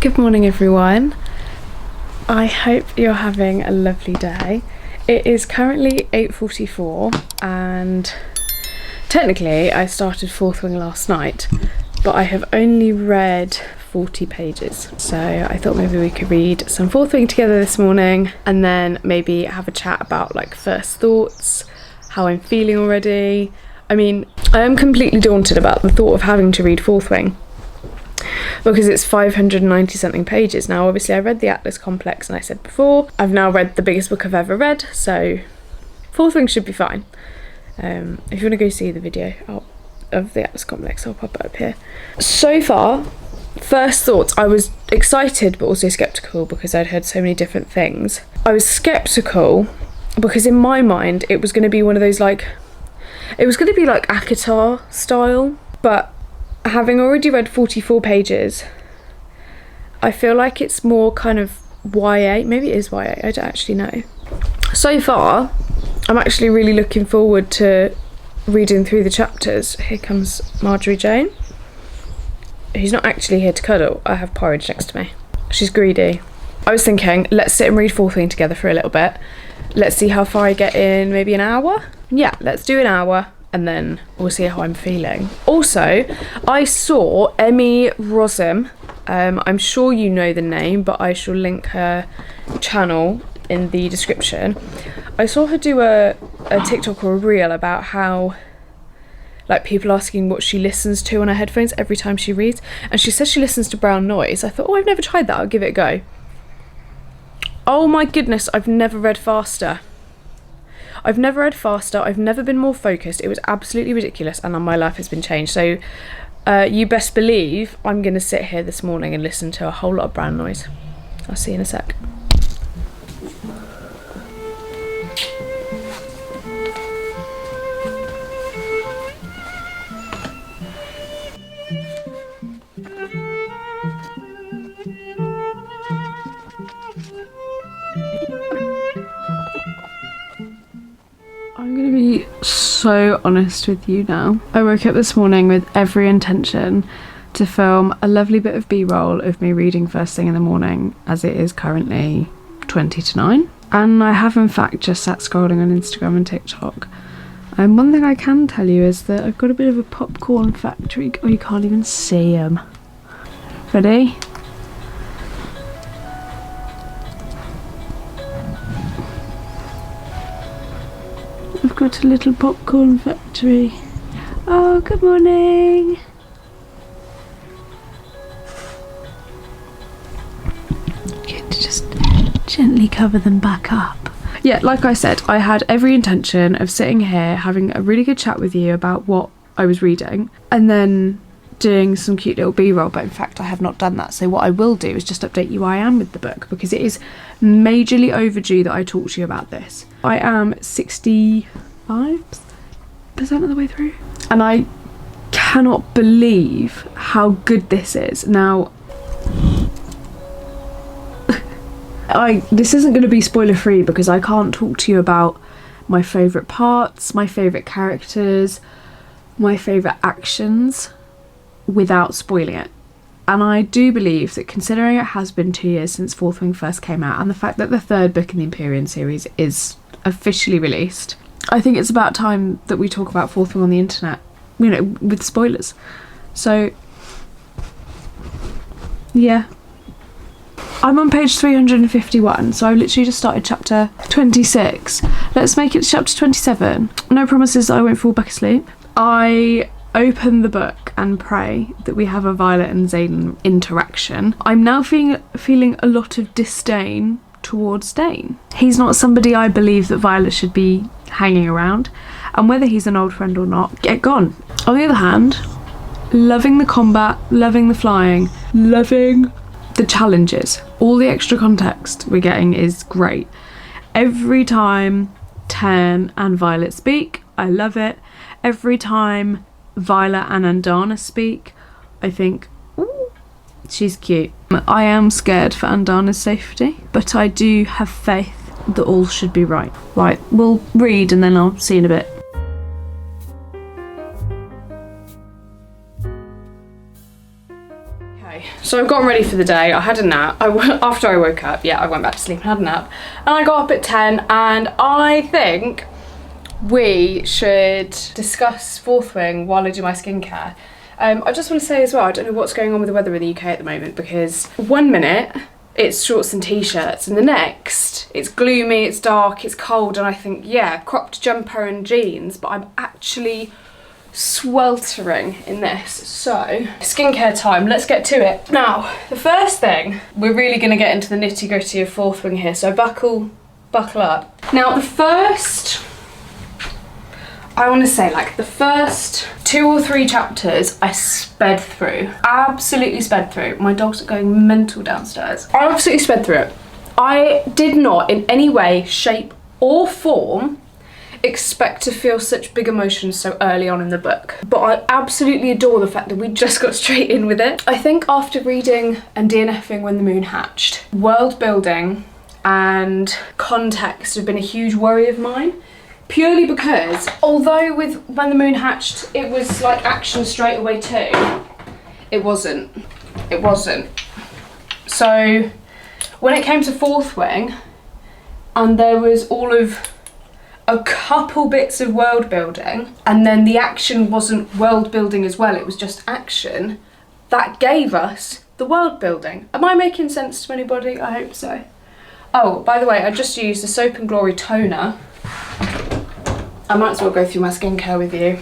Good morning everyone. I hope you're having a lovely day. It is currently 8:44 and technically I started Fourth Wing last night, but I have only read 40 pages. So I thought maybe we could read some Fourth Wing together this morning and then maybe have a chat about like first thoughts, how I'm feeling already. I mean, I am completely daunted about the thought of having to read Fourth Wing because it's 590 something pages. Now obviously I read the Atlas Complex and I said before, I've now read the biggest book I've ever read, so Fourth Wing should be fine. If you want to go see the video of the Atlas Complex, I'll pop it up here. So far, first thoughts, I was excited but also sceptical because I'd heard so many different things. I was sceptical because in my mind it was going to be one of those like, it was going to be like ACOTAR style, but having already read 44 pages, I feel like it's more kind of YA. Maybe it is YA, I don't actually know. So far, I'm actually really looking forward to reading through the chapters. Here comes Marjorie Jane. He's not actually here to cuddle. I have porridge next to me. She's greedy. I was thinking, let's sit and read Fourth Wing together for a little bit. Let's see how far I get in maybe an hour. Yeah, let's do an hour. And then we'll see how I'm feeling. Also, I saw Emmy Rossum. I'm sure you know the name, but I shall link her channel in the description. I saw her do a TikTok or a reel about how, like, people asking what she listens to on her headphones every time she reads. And she says she listens to brown noise. I thought, oh, I've never tried that. I'll give it a go. Oh my goodness, I've never read faster. I've never read faster, I've never been more focused. It was absolutely ridiculous and my life has been changed. So you best believe I'm going to sit here this morning and listen to a whole lot of brown noise. I'll see you in a sec. I'm gonna be so honest with you now. I woke up this morning with every intention to film a lovely bit of B-roll of me reading first thing in the morning, as it is currently 20 to 9. And I have in fact just sat scrolling on Instagram and TikTok. And one thing I can tell you is that I've got a bit of a popcorn factory. Oh, you can't even see them. Ready? I've got a little popcorn factory. Oh, good morning. Good to just gently cover them back up. Yeah, like I said, I had every intention of sitting here having a really good chat with you about what I was reading and then doing some cute little B-roll, but in fact I have not done that. So what I will do is just update you where I am with the book, because it is majorly overdue that I talk to you about this. I am 65% of the way through and I cannot believe how good this is. Now this isn't going to be spoiler free because I can't talk to you about my favourite parts, my favourite characters, my favourite actions without spoiling it. And I do believe that, considering it has been 2 years since Fourth Wing first came out and the fact that the third book in the Empyrean series is officially released, I think it's about time that we talk about Fourth Wing on the internet, you know, with spoilers. So yeah, I'm on page 351, so I've literally just started chapter 26. Let's make it chapter 27. No promises that I won't fall back asleep. I open the book and pray that we have a Violet and Xaden interaction. I'm now feeling a lot of disdain towards Dane. He's not somebody I believe that Violet should be hanging around, and whether he's an old friend or not, get gone. On the other hand, loving the combat, loving the flying, loving the challenges. All the extra context we're getting is great. Every time Tan and Violet speak, I love it. Every time Violet and Andana speak, I think, ooh, she's cute. I am scared for Andana's safety, but I do have faith that all should be right. Right, we'll read and then I'll see you in a bit. Okay, So I've gotten ready for the day. I had a nap. After I woke up, yeah, I went back to sleep and had a nap. And I got up at 10, and I think we should discuss fourth wing while I do my skincare. I just want to say as well, I don't know what's going on with the weather in the UK at the moment, because 1 minute it's shorts and t-shirts, and the next it's gloomy, it's dark, it's cold, and I think, yeah, cropped jumper and jeans, but I'm actually sweltering in this. So, skincare time, let's get to it. Now, the first thing, we're really going to get into the nitty-gritty of fourth wing here, so buckle up. Now, the first, I want to say, like, the first 2 or 3 chapters I sped through. Absolutely sped through. My dogs are going mental downstairs. I absolutely sped through it. I did not in any way, shape or form expect to feel such big emotions so early on in the book. But I absolutely adore the fact that we just got straight in with it. I think after reading and DNFing When the Moon Hatched, world building and context have been a huge worry of mine. Purely because, although with When the Moon Hatched, it was like action straight away too, it wasn't. It wasn't. So, when it came to fourth wing, and there was all of a couple bits of world building, and then the action wasn't world building as well, it was just action, that gave us the world building. Am I making sense to anybody? I hope so. Oh, by the way, I just used the Soap and Glory toner. I might as well go through my skincare with you.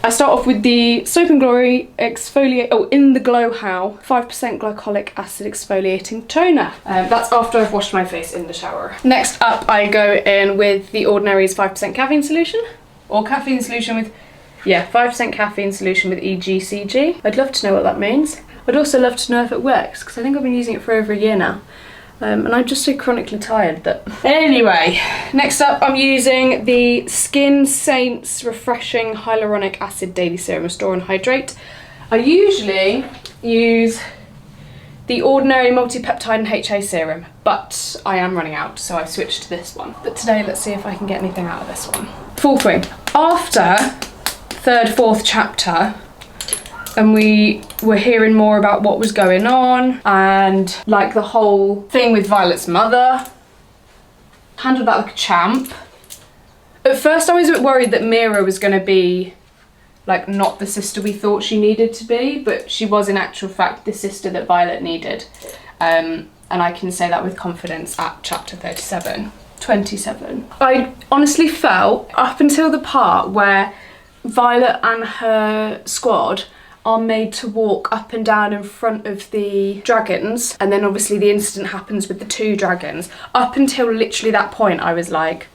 I start off with the Soap and Glory Exfoliate, In the Glow How 5% Glycolic Acid Exfoliating Toner. That's after I've washed my face in the shower. Next up, I go in with the Ordinary's 5% caffeine solution, or caffeine solution with, yeah, 5% caffeine solution with EGCG. I'd love to know what that means. I'd also love to know if it works, because I think I've been using it for over a year now. And I'm just so chronically tired that... Anyway, next up I'm using the Skin Saints Refreshing Hyaluronic Acid Daily Serum Restore and Hydrate. I usually use the Ordinary Multi-Peptide and HA Serum, but I am running out, so I've switched to this one. But today, let's see if I can get anything out of this one. Fourth wing. After 3rd, 4th chapter, and we were hearing more about what was going on, and like the whole thing with Violet's mother. Handled that like a champ. At first I was a bit worried that Mira was going to be like not the sister we thought she needed to be, but she was in actual fact the sister that Violet needed. And I can say that with confidence at chapter 27. I honestly felt up until the part where Violet and her squad are made to walk up and down in front of the dragons, and then obviously the incident happens with the 2 dragons. Up until literally that point I was like,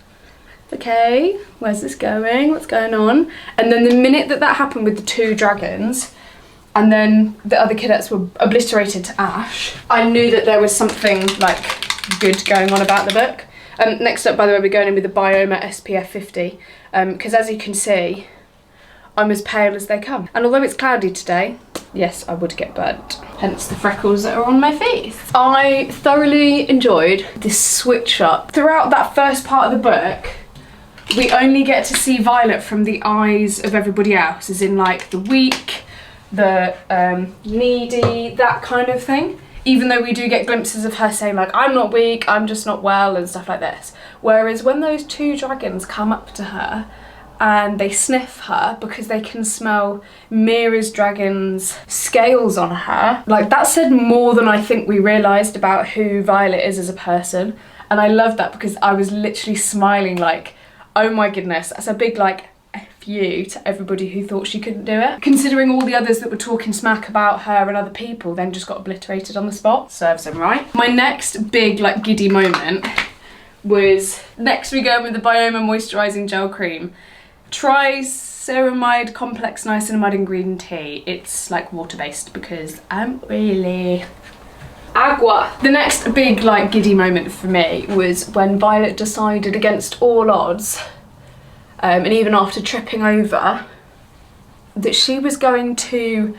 okay, where's this going? What's going on? And then the minute that that happened with the 2 dragons, and then the other cadets were obliterated to ash, I knew that there was something like good going on about the book. Next up, by the way, we're going in with the Bioma SPF 50, because as you can see, I'm as pale as they come. And although it's cloudy today, yes, I would get burnt. Hence the freckles that are on my face. I thoroughly enjoyed this switch up. Throughout that first part of the book, we only get to see Violet from the eyes of everybody else, as in like the weak, the needy, that kind of thing. Even though we do get glimpses of her saying like, I'm not weak, I'm just not well, and stuff like this. Whereas when those 2 dragons come up to her, and they sniff her because they can smell Mira's dragon's scales on her. Like, that said more than I think we realised about who Violet is as a person. And I love that because I was literally smiling like, oh my goodness, that's a big like F you to everybody who thought she couldn't do it. Considering all the others that were talking smack about her and other people then just got obliterated on the spot. Serves them right. My next big like giddy moment was, next we go with the Bioma Moisturising Gel Cream. Triceramide Complex Niacinamide and Green Tea. It's like water-based because I'm really agua. The next big like giddy moment for me was when Violet decided against all odds, and even after tripping over, that she was going to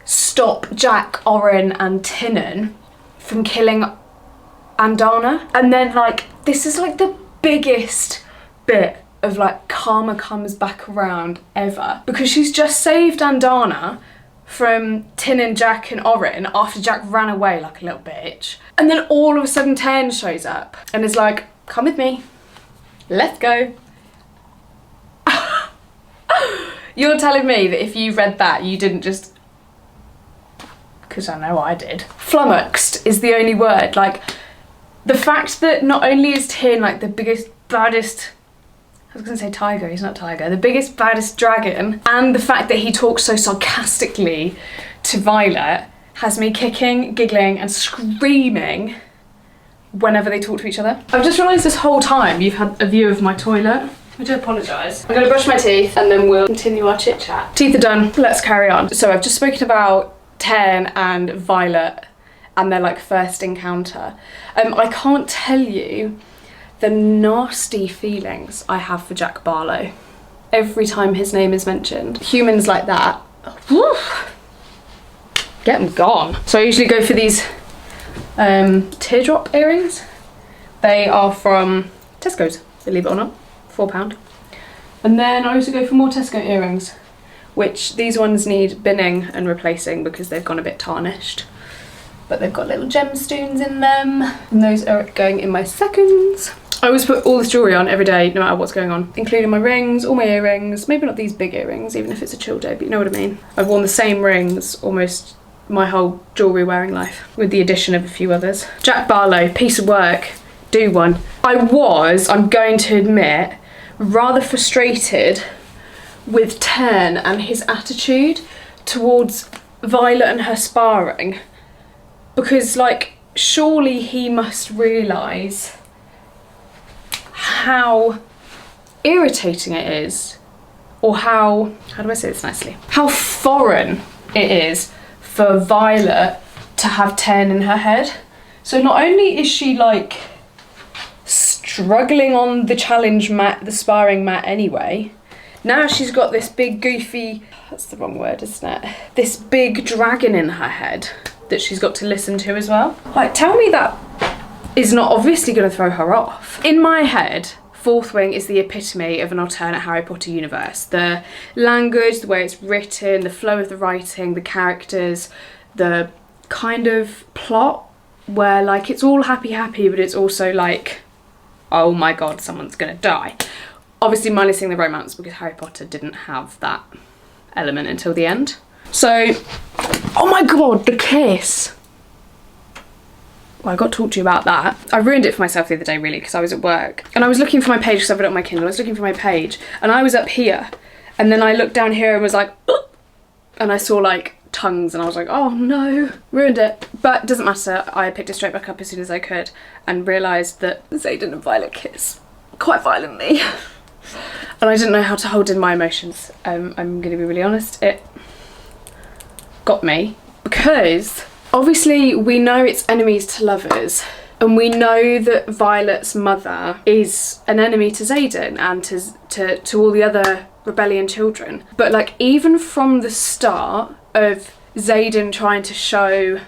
stop Jack, Oren and Tynan from killing Andana. And then like, this is like the biggest bit of like karma comes back around ever, because she's just saved Andana from Tin and Jack and Orin after Jack ran away like a little bitch. And then all of a sudden Ten shows up and is like, come with me, let's go. You're telling me that if you read that, you didn't just, because I know I did. Flummoxed is the only word. Like, the fact that not only is Tin like the biggest, baddest, I was gonna say tiger, he's not tiger, the biggest, baddest dragon, and the fact that he talks so sarcastically to Violet has me kicking, giggling, and screaming whenever they talk to each other. I've just realised this whole time you've had a view of my toilet. I do apologise. I'm gonna brush my teeth and then we'll continue our chit chat. Teeth are done, let's carry on. So I've just spoken about Ten and Violet and their like first encounter. I can't tell you the nasty feelings I have for Jack Barlow every time his name is mentioned. Humans like that, whew, get them gone. So I usually go for these teardrop earrings. They are from Tesco's, believe it or not, £4. And then I also go for more Tesco earrings, which these ones need binning and replacing because they've gone a bit tarnished. But they've got little gemstones in them, and those are going in my seconds. I always put all this jewellery on every day, no matter what's going on, including my rings, all my earrings, maybe not these big earrings, even if it's a chill day, but you know what I mean. I've worn the same rings almost my whole jewellery wearing life, with the addition of a few others. Jack Barlow, piece of work, do one. I'm going to admit, rather frustrated with Ten and his attitude towards Violet and her sparring, because like, surely he must realise how irritating it is, or how do I say this nicely? How foreign it is for Violet to have Ten in her head. So not only is she like struggling on the challenge mat, the sparring mat anyway, now she's got this big goofy, that's the wrong word, isn't it? This big dragon in her head that she's got to listen to as well. Like, tell me that is not obviously going to throw her off. In my head, Fourth Wing is the epitome of an alternate Harry Potter universe. The language, the way it's written, the flow of the writing, the characters, the kind of plot where like it's all happy, but it's also like, oh my god, someone's gonna die. Obviously minusing the romance, because Harry Potter didn't have that element until the end. So, oh my god, the kiss. Well, I got to talk to you about that. I ruined it for myself the other day, really, because I was at work. And I was looking for my page, because I've got it on my Kindle. I was looking for my page, and I was up here. And then I looked down here and was like, oh! And I saw, like, tongues, and I was like, oh no, ruined it. But it doesn't matter. I picked it straight back up as soon as I could, and realised that Xaden and Violet kiss quite violently. And I didn't know how to hold in my emotions. I'm going to be really honest. It got me, because obviously we know it's enemies to lovers, and we know that Violet's mother is an enemy to Xaden and to all the other rebellion children. But like, even from the start of Xaden trying to show,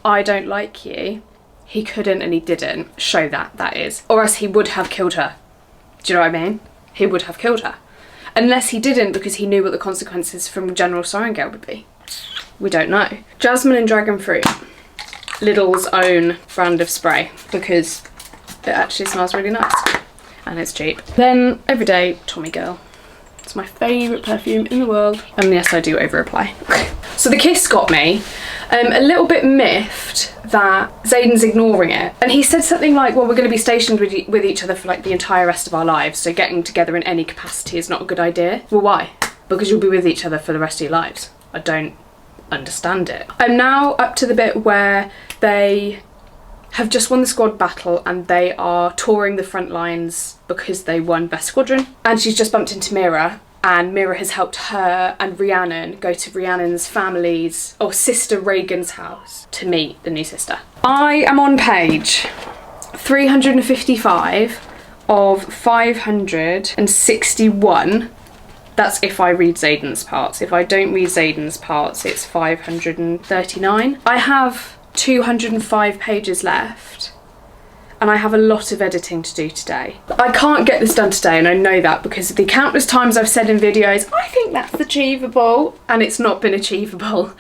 I don't like you, he couldn't and he didn't show that is. Or else he would have killed her. Do you know what I mean? He would have killed her. Unless he didn't, because he knew what the consequences from General Sorrengail would be. We don't know. Jasmine and Dragon Fruit. Lidl's own brand of spray, because it actually smells really nice. And it's cheap. Then, everyday Tommy Girl. It's my favourite perfume in the world. And yes, I do over-apply. So the kiss got me. A little bit miffed that Xaden's ignoring it. And he said something like, well, we're going to be stationed with each other for like the entire rest of our lives, so getting together in any capacity is not a good idea. Well, why? Because you'll be with each other for the rest of your lives. I don't understand it. I'm now up to the bit where they have just won the squad battle and they are touring the front lines because they won Best Squadron. And she's just bumped into Mira, and Mira has helped her and Rhiannon go to Rhiannon's family's, or sister Reagan's house, to meet the new sister. I am on page 355 of 561. That's if I read Xaden's parts. If I don't read Xaden's parts, it's 539. I have 205 pages left, and I have a lot of editing to do today. I can't get this done today, and I know that because the countless times I've said in videos, I think that's achievable, and it's not been achievable.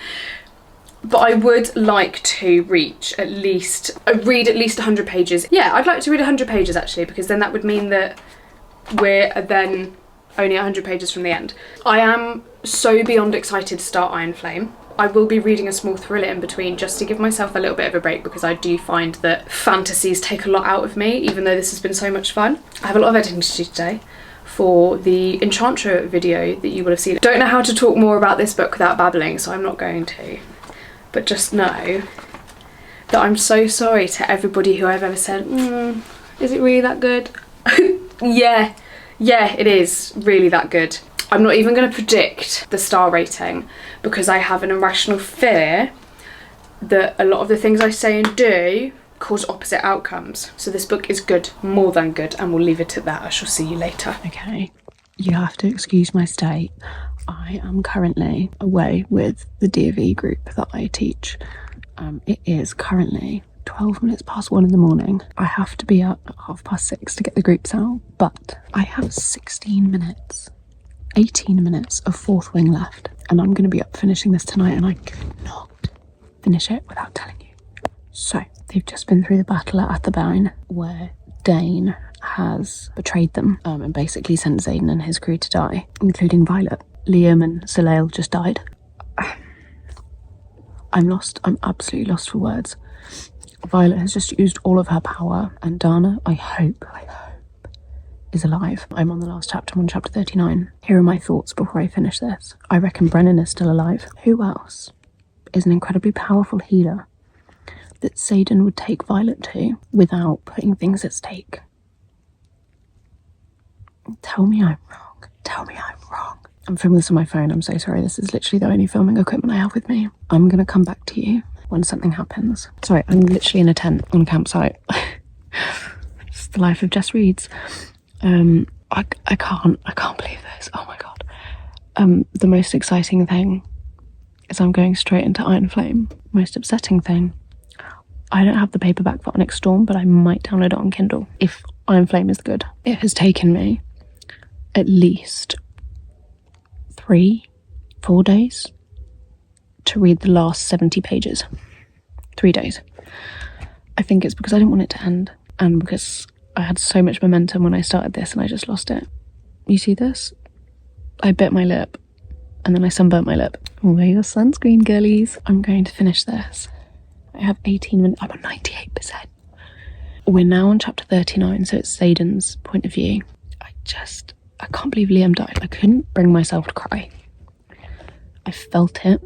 But I would like to read at least 100 pages. Yeah, I'd like to read 100 pages actually, because then that would mean that we're then only 100 pages from the end. I am so beyond excited to start Iron Flame. I will be reading a small thriller in between just to give myself a little bit of a break, because I do find that fantasies take a lot out of me, even though this has been so much fun. I have a lot of editing to do today for the Enchantra video that you will have seen. I don't know how to talk more about this book without babbling, so I'm not going to. But just know that I'm so sorry to everybody who I've ever said, is it really that good? Yeah, it is really that good. I'm not even going to predict the star rating because I have an irrational fear that a lot of the things I say and do cause opposite outcomes. So this book is good, more than good, and we'll leave it at that. I shall see you later. Okay, you have to excuse my state. I am currently away with the DV group that I teach. It is currently 12 minutes past 1 in the morning. I have to be up at 6:30 to get the groups out, but I have 18 minutes of fourth wing left, and I'm going to be up finishing this tonight, and I could not finish it without telling you. So, they've just been through the battle at Athabine, where Dane has betrayed them and basically sent Xaden and his crew to die, including Violet. Liam and Soleil just died. I'm lost. I'm absolutely lost for words. Violet has just used all of her power, and Dana, I hope, is alive. I'm on the last chapter. I'm on chapter 39. Here are my thoughts before I finish this. I reckon Brennan is still alive. Who else is an incredibly powerful healer that Xaden would take Violet to without putting things at stake? Tell me I'm wrong. Tell me I'm wrong. I'm filming this on my phone. I'm so sorry. This is literally the only filming equipment I have with me. I'm going to come back to you when something happens. Sorry, I'm literally in a tent on a campsite. It's the life of Jess Reads. I can't believe this. Oh my god. The most exciting thing is I'm going straight into Iron Flame. Most upsetting thing, I don't have the paperback for Onyx Storm, but I might download it on Kindle if Iron Flame is good. It has taken me at least 3-4 days to read the last 70 pages. 3 days. I think it's because I didn't want it to end, and because I had so much momentum when I started this and I just lost it. You see this? I bit my lip and then I sunburnt my lip. Wear your sunscreen, girlies. I'm going to finish this. I have 18 minutes. I'm on 98%. We're now on chapter 39, so it's Xaden's point of view. I can't believe Liam died. I couldn't bring myself to cry. I felt it.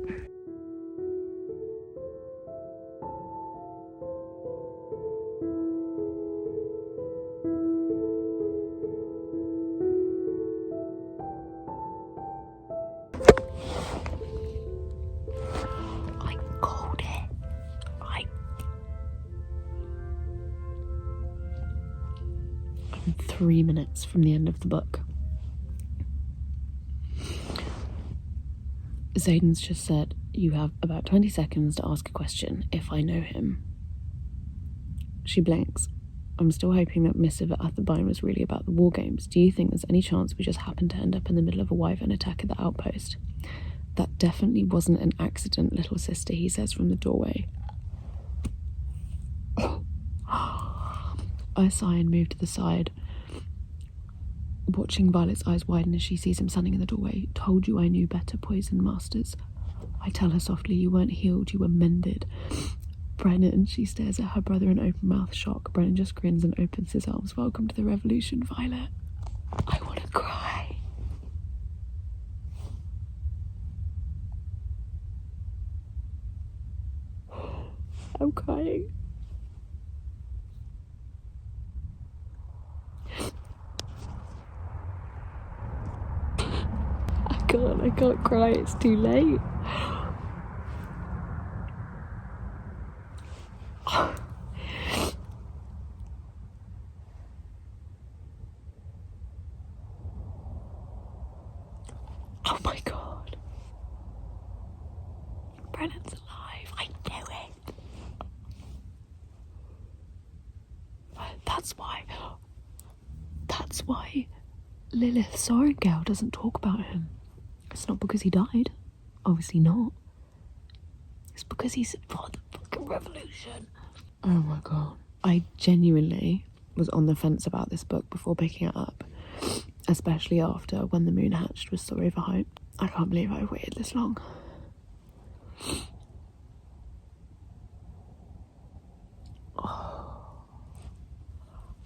I'm 3 minutes from the end of the book. Xaden's just said, you have about 20 seconds to ask a question, if I know him. She blinks. I'm still hoping that Missive at Athabine was really about the war games. Do you think there's any chance we just happened to end up in the middle of a wyvern attack at the outpost? That definitely wasn't an accident, little sister, he says from the doorway. I sigh and move to the side, watching Violet's eyes widen as she sees him standing in the doorway. Told you I knew better, poison masters. I tell her softly, you weren't healed, you were mended. Brennan, she stares at her brother in open mouth shock. Brennan just grins and opens his arms. Welcome to the revolution, Violet. I want to cry. I'm crying. I can't cry, it's too late. Oh my god. Brennan's alive, I knew it. That's why Lilith Sorengale doesn't talk about him. It's not because he died. Obviously not. It's because he's for the fucking revolution. Oh my god. I genuinely was on the fence about this book before picking it up. Especially after When the Moon Hatched was so overhyped. I can't believe I waited this long.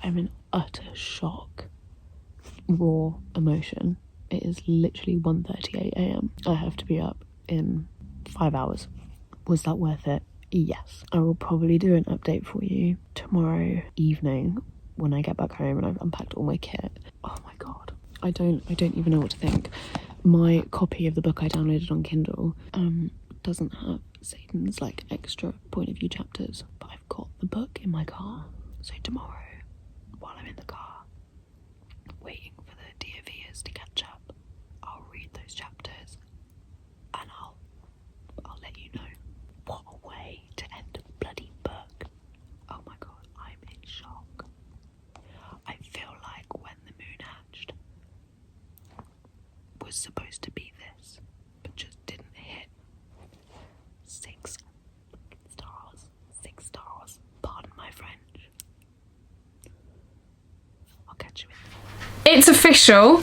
I'm in utter shock. Raw emotion. It is literally 1:38 a.m. I have to be up in 5 hours. Was that worth it? Yes. I will probably do an update for you tomorrow evening when I get back home and I've unpacked all my kit. Oh my god. I don't even know what to think. My copy of the book I downloaded on Kindle doesn't have Xaden's like extra point of view chapters, but I've got the book in my car. So tomorrow, while I'm in the car, waiting for the DOVers to catch up, I'll read those chapters and I'll let you know. What a way to end a bloody book. Oh my god, I'm in shock. I feel like When the Moon Hatched was supposed to be this, but just didn't hit. 6 stars. 6 stars. Pardon my French. I'll catch you in. It's official.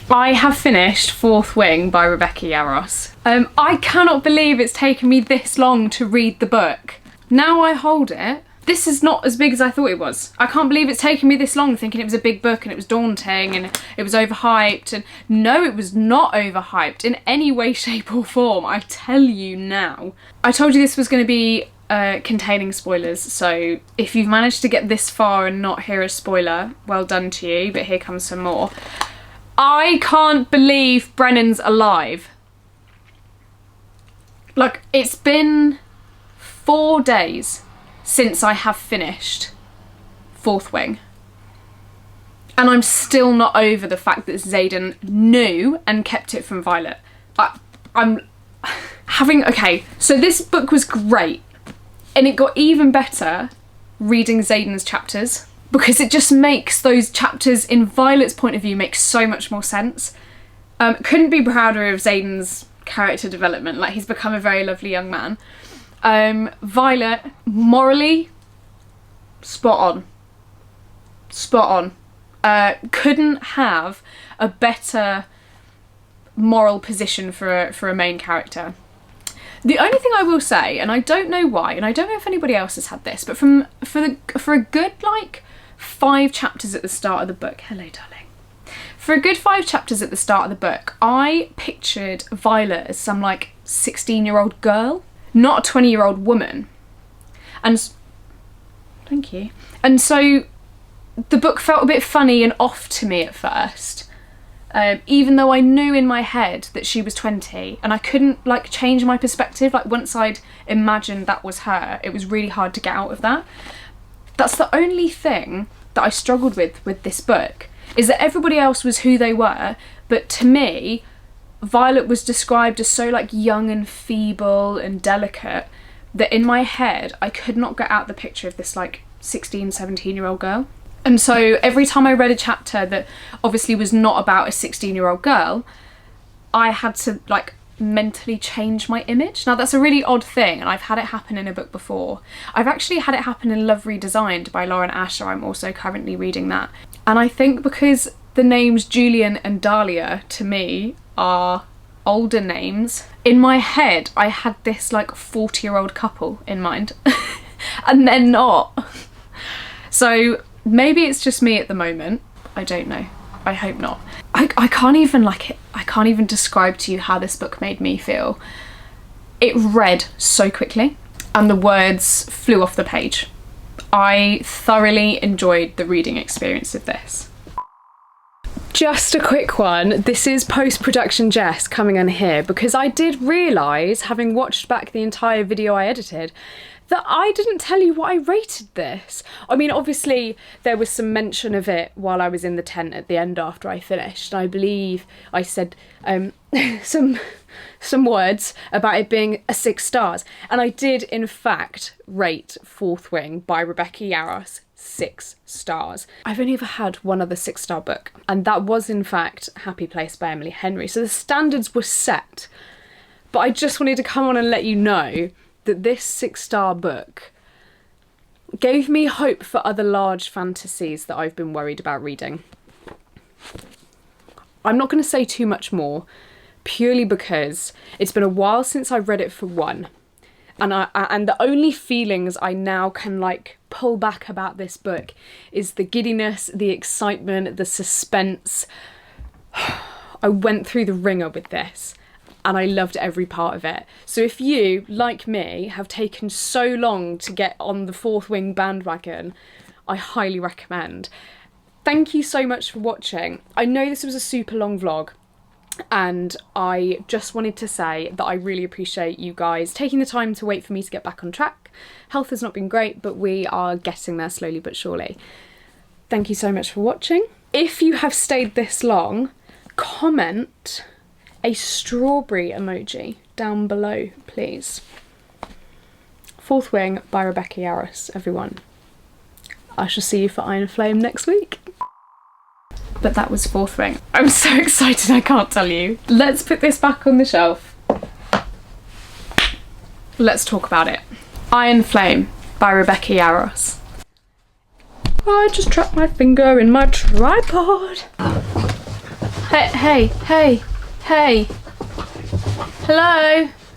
I have finished Fourth Wing by Rebecca Yarros. I cannot believe it's taken me this long to read the book. Now I hold it. This is not as big as I thought it was. I can't believe it's taken me this long thinking it was a big book and it was daunting and it was overhyped. And no, it was not overhyped in any way, shape or form. I tell you now. I told you this was going to be containing spoilers, so if you've managed to get this far and not hear a spoiler, well done to you, but here comes some more. I can't believe Brennan's alive. Like, it's been 4 days since I have finished Fourth Wing. And I'm still not over the fact that Xaden knew and kept it from Violet. Okay, so this book was great. And it got even better reading Xaden's chapters, because it just makes those chapters in Violet's point of view make so much more sense. Couldn't be prouder of Xaden's character development. Like, he's become a very lovely young man. Violet, morally, spot on. Spot on. Couldn't have a better moral position for a main character. The only thing I will say, and I don't know why, and I don't know if anybody else has had this, but for a good like 5 chapters at the start of the book, hello darling, for a good 5 chapters at the start of the book, I pictured Violet as some like 16-year-old girl, not a 20-year-old woman. And thank you. And so the book felt a bit funny and off to me at first. Even though I knew in my head that she was 20, and I couldn't like change my perspective. Like, once I'd imagined that was her, it was really hard to get out of that. That's the only thing that I struggled with this book, is that everybody else was who they were, but to me, Violet was described as so like young and feeble and delicate that in my head I could not get out the picture of this like 16, 17-year-old girl. And so every time I read a chapter that obviously was not about a 16-year-old girl, I had to like mentally change my image. Now that's a really odd thing, and I've had it happen in a book before. I've actually had it happen in Love Redesigned by Lauren Asher. I'm also currently reading that. And I think because the names Julian and Dahlia to me are older names, in my head I had this like 40-year-old couple in mind. And they're not. So maybe it's just me at the moment. I don't know. I hope not. I can't even I can't even describe to you how this book made me feel. It read so quickly and the words flew off the page. I thoroughly enjoyed the reading experience of this. Just a quick one. This is post-production Jess coming in here, because I did realise, having watched back the entire video I edited, that I didn't tell you what I rated this. I mean, obviously there was some mention of it while I was in the tent at the end after I finished. I believe I said some words about it being a 6 stars. And I did in fact rate Fourth Wing by Rebecca Yarros 6 stars. I've only ever had one other 6-star book, and that was in fact Happy Place by Emily Henry. So the standards were set. But I just wanted to come on and let you know that this 6-star book gave me hope for other large fantasies that I've been worried about reading. I'm not going to say too much more, purely because it's been a while since I read it for one. And the only feelings I now can like pull back about this book is the giddiness, the excitement, the suspense. I went through the ringer with this and I loved every part of it. So if you, like me, have taken so long to get on the Fourth Wing bandwagon, I highly recommend. Thank you so much for watching. I know this was a super long vlog, and I just wanted to say that I really appreciate you guys taking the time to wait for me to get back on track. Health has not been great, but we are getting there slowly but surely. Thank you so much for watching. If you have stayed this long, comment a strawberry emoji down below, please. Fourth Wing by Rebecca Yarros, everyone. I shall see you for Iron Flame next week. But that was Fourth Wing. I'm so excited I can't tell you. Let's put this back on the shelf. Let's talk about it. Iron Flame by Rebecca Yarros. I just trapped my finger in my tripod. Hey. Hello?